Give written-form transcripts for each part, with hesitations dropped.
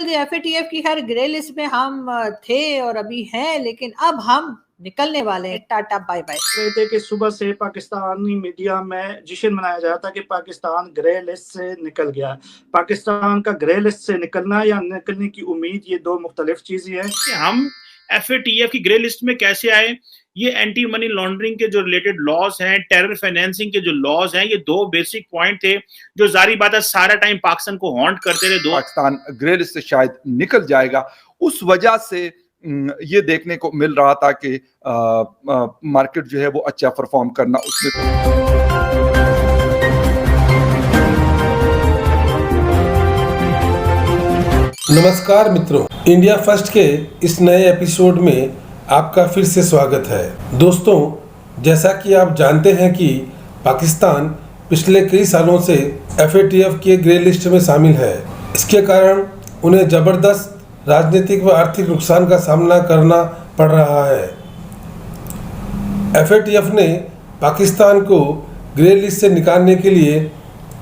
बिल्कुल एफएटीएफ की खैर ग्रे लिस्ट में हम थे और अभी हैं, लेकिन अब हम निकलने वाले हैं। Tata bye bye. रहे थे कि सुबह से पाकिस्तानी मीडिया में जश्न मनाया जा रहा था कि पाकिस्तान ग्रे लिस्ट से निकल गया। पाकिस्तान का ग्रे लिस्ट से निकलना या निकलने की उम्मीद, ये दो मुख्तलिफ चीजें हैं। हम एफएटीएफ की ग्रे लिस्ट में कैसे आए, ये एंटी मनी लॉन्ड्रिंग के जो रिलेटेड लॉज हैं, टेरर फाइनेंसिंग के जो लॉज हैं, ये दो बेसिक पॉइंट थे जो जारी बात है सारा टाइम पाकिस्तान को हॉन्ट करते रहे। पाकिस्तान ग्रे लिस्ट से शायद निकल जाएगा, उस वजह से ये देखने को मिल रहा था कि मार्केट जो है वो अच्छा परफॉर्म करना उसमें। नमस्कार मित्रों, इंडिया फर्स्ट के इस नए एपिसोड में आपका फिर से स्वागत है। दोस्तों, जैसा कि आप जानते हैं कि पाकिस्तान पिछले कई सालों से एफएटीएफ के ग्रे लिस्ट में शामिल है। इसके कारण उन्हें जबरदस्त राजनीतिक व आर्थिक नुकसान का सामना करना पड़ रहा है। एफएटीएफ ने पाकिस्तान को ग्रे लिस्ट से निकालने के लिए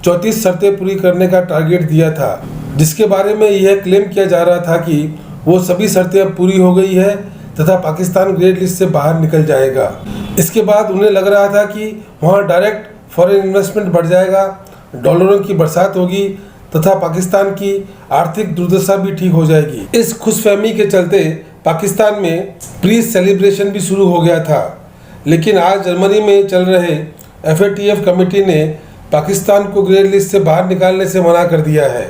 34 शर्तें पूरी करने का टारगेट दिया था, जिसके बारे में यह क्लेम किया जा रहा था कि वो सभी शर्तें अब पूरी हो गई है तथा पाकिस्तान ग्रे लिस्ट से बाहर निकल जाएगा। इसके बाद उन्हें लग रहा था कि वहाँ डायरेक्ट फॉरेन इन्वेस्टमेंट बढ़ जाएगा, डॉलरों की बरसात होगी तथा पाकिस्तान की आर्थिक दुर्दशा भी ठीक हो जाएगी। इस खुशफहमी के चलते पाकिस्तान में प्री सेलिब्रेशन भी शुरू हो गया था, लेकिन आज जर्मनी में चल रहे एफएटीएफ कमेटी ने पाकिस्तान को ग्रे लिस्ट से बाहर निकालने से मना कर दिया है।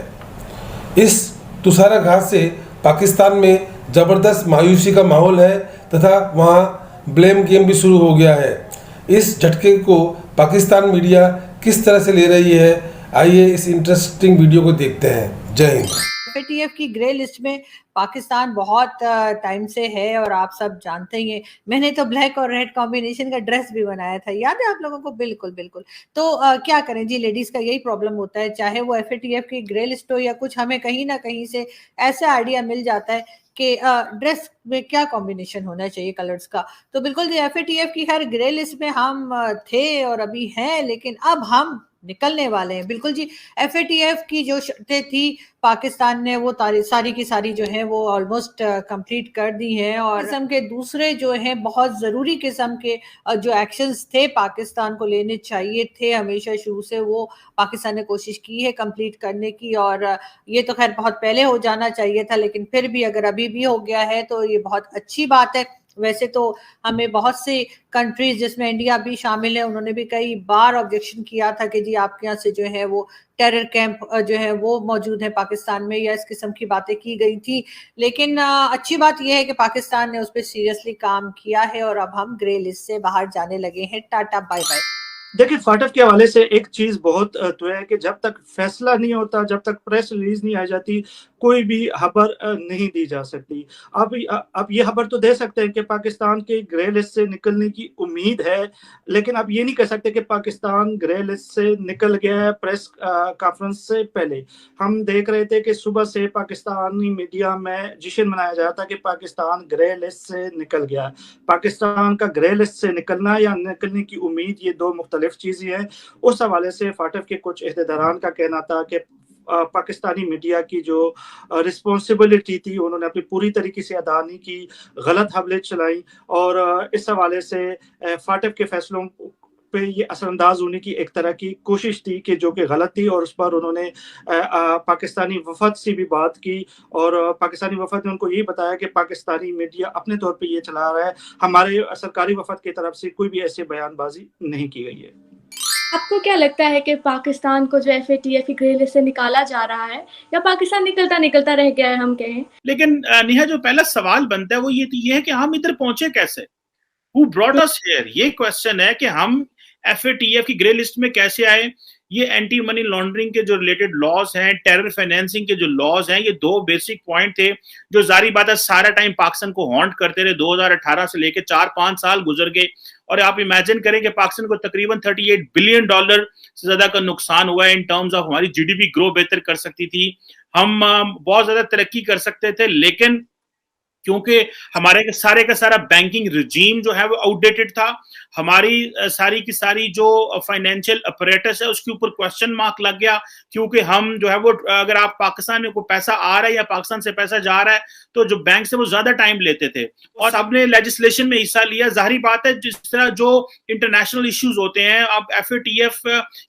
इस तुषाराघात से पाकिस्तान में जबरदस्त मायूसी का माहौल है तथा वहाँ ब्लेम गेम भी शुरू हो गया है। इस झटके को पाकिस्तान मीडिया किस तरह से ले रही है, आइए इस इंटरेस्टिंग वीडियो को देखते हैं। जय हिंद। एफएटीएफ की ग्रे लिस्ट में पाकिस्तान बहुत टाइम से है और आप सब जानते ही हैं। मैंने तो ब्लैक और रेड कॉम्बिनेशन का ड्रेस भी बनाया था, याद है आप लोगों को? बिल्कुल बिल्कुल। तो क्या करें जी, लेडीज का यही प्रॉब्लम होता है, चाहे वो एफएटीएफ की ग्रे लिस्ट हो या कुछ, हमें कहीं ना कहीं से ऐसा आइडिया मिल जाता है कि ड्रेस में क्या कॉम्बिनेशन होना चाहिए कलर्स का। तो बिल्कुल जी एफएटीएफ की खैर ग्रे लिस्ट में हम थे और अभी हैं, लेकिन अब हम निकलने वाले हैं। बिल्कुल जी, एफएटीएफ की जो शर्तें थी पाकिस्तान ने वो सारी की सारी जो है वो ऑलमोस्ट कंप्लीट कर दी हैं, और किस्म के दूसरे जो हैं बहुत ज़रूरी किस्म के जो एक्शंस थे पाकिस्तान को लेने चाहिए थे हमेशा शुरू से, वो पाकिस्तान ने कोशिश की है कंप्लीट करने की। और ये तो खैर बहुत पहले हो जाना चाहिए था, लेकिन फिर भी अगर अभी भी हो गया है तो ये बहुत अच्छी बात है। वैसे तो हमें बहुत सी कंट्रीज जिसमें इंडिया भी शामिल है, उन्होंने भी कई बार ऑब्जेक्शन किया था कि जी आपके यहाँ से जो है वो टेरर कैंप जो है वो मौजूद है पाकिस्तान में, या इस किस्म की बातें की गई थी। लेकिन अच्छी बात यह है कि पाकिस्तान ने उस पर सीरियसली काम किया है और अब हम ग्रे लिस्ट से बाहर जाने लगे हैं। Tata bye bye. देखिए, फाटक के हवाले से एक चीज बहुत तो है कि जब तक फैसला नहीं होता, जब तक प्रेस रिलीज नहीं आ जाती, कोई भी खबर नहीं दी जा सकती। अब ये खबर तो दे सकते हैं कि पाकिस्तान के ग्रे लिस्ट से निकलने की उम्मीद है, लेकिन अब ये नहीं कह सकते कि पाकिस्तान ग्रे लिस्ट से निकल गया है। प्रेस कॉन्फ्रेंस से पहले हम देख रहे थे कि सुबह से पाकिस्तानी मीडिया में जश्न मनाया जा रहा था कि पाकिस्तान ग्रे लिस्ट से निकल गया। पाकिस्तान का ग्रे लिस्ट से निकलना या निकलने की उम्मीद, ये दो मुख्तलिफ चीजें हैं। उस हवाले से फाटक के कुछ अहदेदारान का कहना था कि पाकिस्तानी मीडिया की जो रिस्पॉन्सिबिलिटी थी उन्होंने अपनी पूरी तरीके से अदा नहीं की, गलत खबरें चलाई, और इस हवाले से फाटक के फैसलों पे ये असरअंदाज होने की एक तरह की कोशिश थी कि जो कि गलत थी, और उस पर उन्होंने पाकिस्तानी वफद से भी बात की, और पाकिस्तानी वफद ने उनको ये बताया कि पाकिस्तानी मीडिया अपने तौर पे ये चला रहा है, हमारे सरकारी वफद की तरफ से कोई भी ऐसे बयानबाजी नहीं की गई है। आपको क्या लगता है कि पाकिस्तान को जो एफएटीएफ की ग्रे लिस्ट से निकाला जा रहा है, या पाकिस्तान निकलता निकलता रह गया है हम कहें? लेकिन नेहा, जो पहला सवाल बनता है वो ये है कि हम इधर पहुंचे कैसे? Who brought us here? ये क्वेश्चन है कि हम एफएटीएफ की ग्रे लिस्ट में कैसे आए। ये एंटी मनी लॉन्ड्रिंग के जो रिलेटेड लॉज हैं, टेरर फाइनेंसिंग के जो लॉज हैं, ये दो बेसिक पॉइंट थे जो जारी बात है सारा टाइम पाकिस्तान को हॉन्ट करते रहे। 2018 से लेकर 4-5 साल गुजर गए, और आप इमेजिन करें कि पाकिस्तान को तकरीबन $38 बिलियन से ज्यादा का नुकसान हुआ है। इन टर्म्स ऑफ हमारी जीडीपी ग्रो बेहतर कर सकती थी, हम बहुत ज्यादा तरक्की कर सकते थे, लेकिन क्योंकि हमारे सारे का सारा बैंकिंग रिजीम जो है वो आउटडेटेड था। हमारी सारी की सारी जो फाइनेंशियल अपरेटस है उसके ऊपर क्वेश्चन मार्क लग गया, क्योंकि हम जो है वो अगर आप पाकिस्तान में कोई पैसा आ रहा है या पाकिस्तान से पैसा जा रहा है तो जो बैंक से वो ज्यादा टाइम लेते थे, और सबने लेजिस्लेशन में हिस्सा लिया। जाहिर बात है जिस तरह जो इंटरनेशनल इश्यूज होते हैं, आप FATF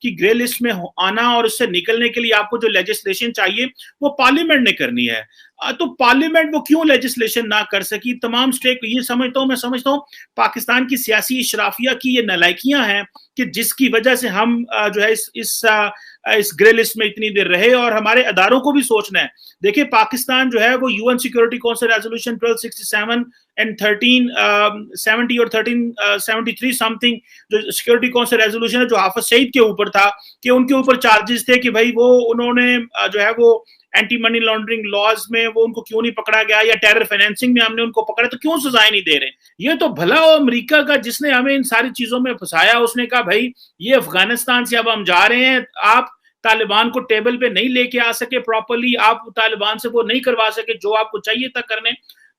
की ग्रे लिस्ट में आना और उससे निकलने के लिए आपको जो लेजिस्लेशन चाहिए वो पार्लियामेंट ने करनी है। तो पार्लियामेंट वो क्यों लेजिस्लेशन ना कर सकी? तमाम स्टेक ये मैं समझता हूँ पाकिस्तान की सियासी इशराफिया की ये नालायकियां हैं कि जिसकी वजह से हम जो है इस ग्रे लिस्ट में इतनी देर रहे, और हमारे अदारों को भी सोचना है। देखिए पाकिस्तान जो है वो UN security council resolution 1267 and 1370 और 1373 समथिंग जो सिक्योरिटी काउंसिल रेजोल्यूशन है जो हाफिज सईद के ऊपर था, कि उनके ऊपर चार्जेस थे कि भाई वो उन्होंने जो है वो एंटी मनी लॉन्ड्रिंग लॉज में वो उनको क्यों नहीं पकड़ा गया, या टेरर फाइनेंसिंग में हमने उनको पकड़ा तो क्यों सजाएं नहीं दे रहे। ये तो भला अमेरिका का जिसने हमें इन सारी चीजों में फंसाया, उसने कहा भाई ये अफगानिस्तान से अब हम जा रहे हैं, आप तालिबान को टेबल पे नहीं लेके आ सके प्रॉपरली, आप तालिबान से वो नहीं करवा सके जो आपको चाहिए था करने,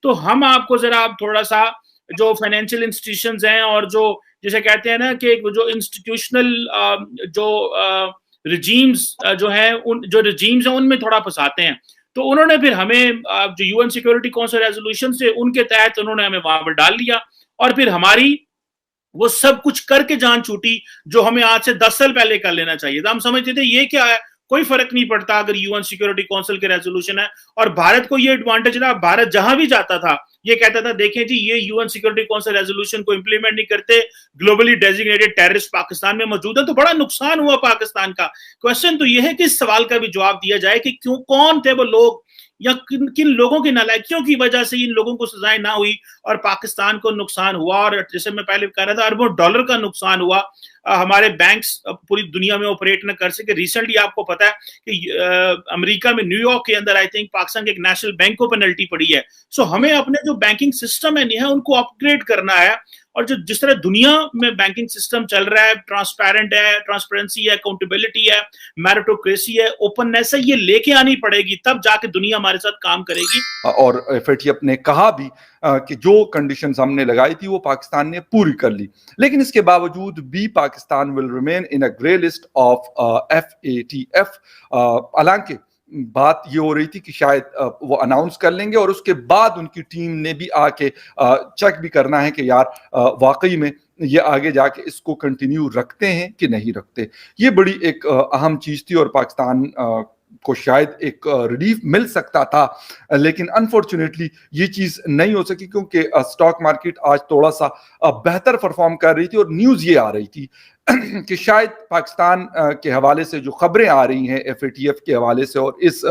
तो हम आपको जरा आप थोड़ा सा जो फाइनेंशियल इंस्टीट्यूशंस हैं और जो जिसे कहते हैं ना कि जो इंस्टीट्यूशनल जो रिजीम्स जो है उनमें थोड़ा फंसाते हैं। तो उन्होंने फिर हमें जो UN सिक्योरिटी काउंसिल रेजोल्यूशन से उनके तहत उन्होंने हमें वहां पर डाल लिया, और फिर हमारी वो सब कुछ करके जान छूटी जो हमें आज से 10 साल पहले कर लेना चाहिए था। हम समझते थे ये क्या है, कोई फर्क नहीं पड़ता अगर UN सिक्योरिटी काउंसिल के रेजोल्यूशन है। और भारत को ये एडवांटेज रहा, भारत जहां भी जाता था ये कहता था देखें जी ये UN सिक्योरिटी काउंसिल रेजोल्यूशन को इंप्लीमेंट नहीं करते, ग्लोबली डेजिग्नेटेड टेररिस्ट पाकिस्तान में मौजूद है, तो बड़ा नुकसान हुआ पाकिस्तान का। क्वेश्चन तो ये है कि इस सवाल का भी जवाब दिया जाए कि क्यों, कौन थे वो लोग या किन लोगों की नालायकियों की वजह से इन लोगों को सजाएं ना हुई और पाकिस्तान को नुकसान हुआ। और जैसे मैं पहले कह रहा था अरबों डॉलर का नुकसान हुआ, हमारे बैंक्स पूरी दुनिया में ऑपरेट न कर सके। रिसेंटली आपको पता है कि अमेरिका में न्यूयॉर्क के अंदर आई थिंक पाकिस्तान के एक नेशनल बैंक को पेनल्टी पड़ी है। सो हमें अपने जो बैंकिंग सिस्टम है उनको अपग्रेड करना है, और जो जिस तरह दुनिया में बैंकिंग सिस्टम चल रहा है, ट्रांसपेरेंट है, ट्रांसपेरेंसी है, अकाउंटेबिलिटी है, मेरिटोक्रेसी है, ओपननेस है, ये लेके आनी पड़ेगी, तब जाके दुनिया हमारे साथ काम करेगी। और FATF ने कहा भी कि जो कंडीशंस हमने लगाई थी वो पाकिस्तान ने पूरी कर ली, लेकिन इसके बावजूद भी Pakistan will remain in a grey list of FATF। हालांकि बात ये हो रही थी कि शायद वो अनाउंस कर लेंगे और उसके बाद उनकी टीम ने भी आके चेक भी करना है कि यार वाकई में ये आगे जाके इसको कंटिन्यू रखते हैं कि नहीं रखते। ये बड़ी एक अहम चीज थी और पाकिस्तान को शायद एक रिलीफ मिल सकता था, लेकिन अनफॉर्चुनेटली ये चीज नहीं हो सकी क्योंकि स्टॉक मार्केट आज थोड़ा सा बेहतर परफॉर्म कर रही थी और न्यूज ये आ रही थी कि शायद पाकिस्तान के हवाले से जो खबरें आ रही हैं FATF के हवाले से और इस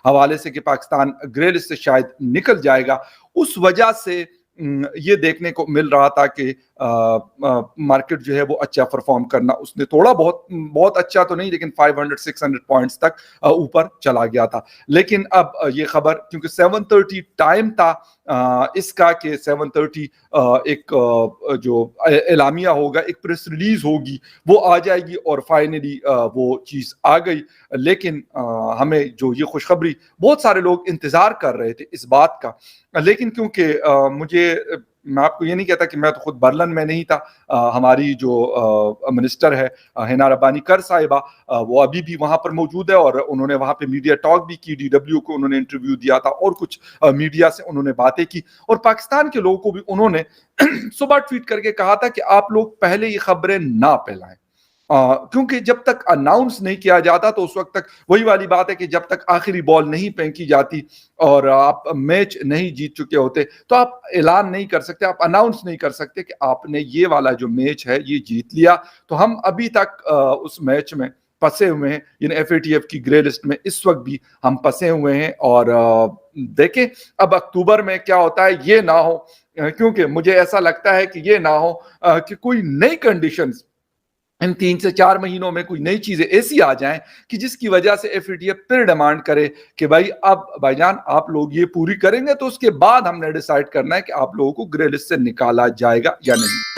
हवाले से कि पाकिस्तान ग्रे लिस्ट से शायद निकल जाएगा, उस वजह से ये देखने को मिल रहा था कि मार्केट जो है वो अच्छा परफॉर्म करना उसने थोड़ा बहुत अच्छा तो नहीं लेकिन 500-600 पॉइंट्स तक ऊपर चला गया था। लेकिन अब ये खबर क्योंकि 7:30 टाइम था इसका कि 7:30 एक जो एलामिया होगा, एक प्रेस रिलीज होगी, वो आ जाएगी और फाइनली वो चीज आ गई। लेकिन हमें जो ये खुशखबरी बहुत सारे लोग इंतजार कर रहे थे इस बात का, लेकिन क्योंकि मैं आपको ये नहीं कहता कि मैं तो खुद बर्लिन में नहीं था, हमारी जो मिनिस्टर है हिना रब्बानी कर साहिबा वो अभी भी वहां पर मौजूद है और उन्होंने वहां पे मीडिया टॉक भी की, DW को उन्होंने इंटरव्यू दिया था और कुछ मीडिया से उन्होंने बातें की और पाकिस्तान के लोगों को भी उन्होंने सुबह ट्वीट करके कहा था कि आप लोग पहले ये खबरें ना फैलाएं, क्योंकि जब तक अनाउंस नहीं किया जाता तो उस वक्त तक वही वाली बात है कि जब तक आखिरी बॉल नहीं फेंकी जाती और आप मैच नहीं जीत चुके होते तो आप ऐलान नहीं कर सकते, आप अनाउंस नहीं कर सकते कि आपने ये वाला जो मैच है ये जीत लिया। तो हम अभी तक उस मैच में फंसे हुए हैं, यानी FATF की ग्रे लिस्ट में इस वक्त भी हम फंसे हुए हैं और देखें अब अक्टूबर में क्या होता है। ये ना हो, क्योंकि मुझे ऐसा लगता है कि ये ना हो कि कोई नई कंडीशंस इन 3 से 4 महीनों में कोई नई चीजें ऐसी आ जाएं कि जिसकी वजह से FATF फिर डिमांड करे कि भाई अब भाईजान आप लोग ये पूरी करेंगे तो उसके बाद हमने डिसाइड करना है कि आप लोगों को ग्रे लिस्ट से निकाला जाएगा या नहीं।